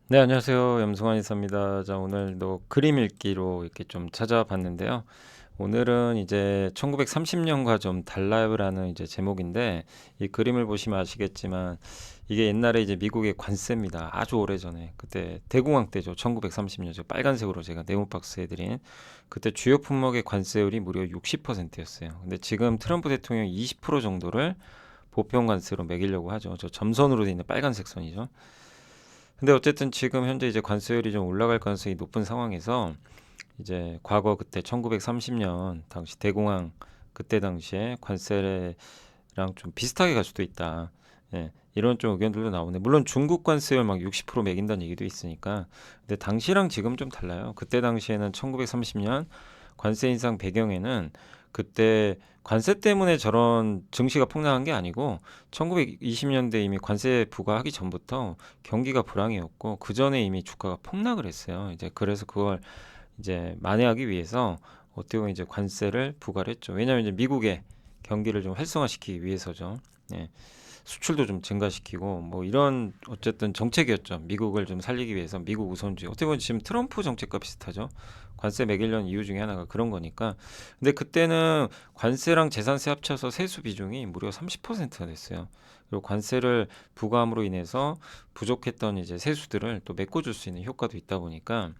네, 안녕하세요. 염승환 이사입니다. 자, 오늘도 그림 읽기로 이렇게 좀 찾아봤는데요. 오늘은 이제 1930년과 좀 달라요라는 이제 제목인데, 이 그림을 보시면 아시겠지만 이게 옛날에 이제 미국의 관세입니다. 아주 오래전에 그때 대공황 때죠. 1930년. 저 빨간색으로 제가 네모 박스 해드린 그때 주요 품목의 관세율이 무려 60%였어요. 근데 지금 트럼프 대통령이 20% 정도를 보편 관세로 매기려고 하죠. 저 점선으로 돼 있는 빨간색 선이죠. 근데 어쨌든 지금 현재 이제 관세율이 좀 올라갈 가능성이 높은 상황에서 이제 과거 그때 1930년 당시 대공황 그때 당시에 관세랑 좀 비슷하게 갈 수도 있다. 예, 이런 좀 의견들도 나오네. 물론 중국 관세율 막 60% 매긴다는 얘기도 있으니까. 근데 당시랑 지금 좀 달라요. 그때 당시에는 1930년 관세 인상 배경에는 그때 관세 때문에 저런 증시가 폭락한 게 아니고 1920년대 이미 관세 부과하기 전부터 경기가 불황이었고 그 전에 이미 주가가 폭락을 했어요. 이제 그래서 그걸 이제 만회하기 위해서 어떻게 보면 이제 관세를 부과를 했죠. 왜냐하면 이제 미국의 경기를 좀 활성화시키기 위해서죠. 예. 수출도 좀 증가시키고 뭐 이런 어쨌든 정책이었죠. 미국을 좀 살리기 위해서 미국 우선주의. 어떻게 보면 지금 트럼프 정책과 비슷하죠. 관세 매기려는 이유 중에 하나가 그런 거니까. 근데 그때는 관세랑 재산세 합쳐서 세수 비중이 무려 30%가 됐어요. 그리고 관세를 부과함으로 인해서 부족했던 이제 세수들을 또 메꿔줄 수 있는 효과도 있다 보니까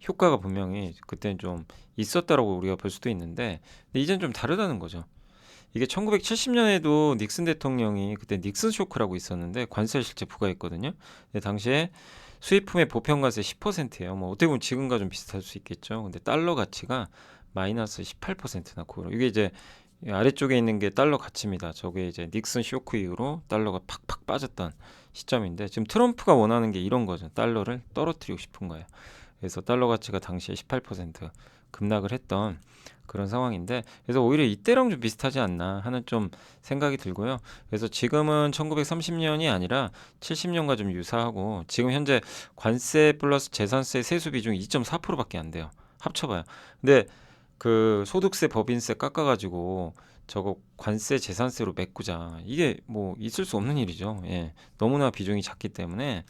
효과가 분명히 그때는 좀 있었다라고 우리가 볼 수도 있는데, 근데 이제는 좀 다르다는 거죠. 이게 1970년에도 닉슨 대통령이 그때 닉슨 쇼크라고 있었는데 관세 실제 부과했거든요. 근데 당시에 수입품의 보편관세 10%예요. 뭐 어떻게 보면 지금과 좀 비슷할 수 있겠죠. 근데 달러 가치가 마이너스 18%나 고요. 이게 이제 아래쪽에 있는 게 달러 가치입니다. 저게 이제 닉슨 쇼크 이후로 달러가 팍팍 빠졌던 시점인데 지금 트럼프가 원하는 게 이런 거죠. 달러를 떨어뜨리고 싶은 거예요. 그래서 달러 가치가 당시에 18% 급락을 했던 그런 상황인데 그래서 오히려 이때랑 좀 비슷하지 않나 하는 좀 생각이 들고요. 그래서 지금은 1930년이 아니라 70년과 좀 유사하고 지금 현재 관세 플러스 재산세 세수 비중이 2.4%밖에 안 돼요. 합쳐봐요. 근데 그 소득세 법인세 깎아가지고 저거 관세 재산세로 메꾸자 이게 뭐 있을 수 없는 일이죠. 예, 너무나 비중이 작기 때문에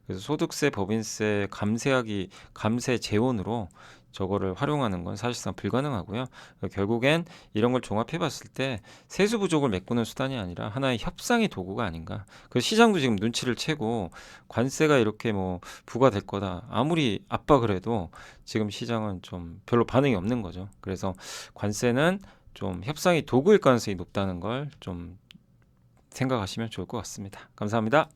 그래서 소득세 법인세 감세하기 감세 재원으로 저거를 활용하는 건 사실상 불가능하고요. 결국엔 이런 걸 종합해 봤을 때 세수 부족을 메꾸는 수단이 아니라 하나의 협상의 도구가 아닌가. 그 시장도 지금 눈치를 채고 관세가 이렇게 뭐 부과될 거다 아무리 압박을 해도 지금 시장은 좀 별로 반응이 없는 거죠. 그래서 관세는 좀 협상의 도구일 가능성이 높다는 걸 좀 생각하시면 좋을 것 같습니다. 감사합니다.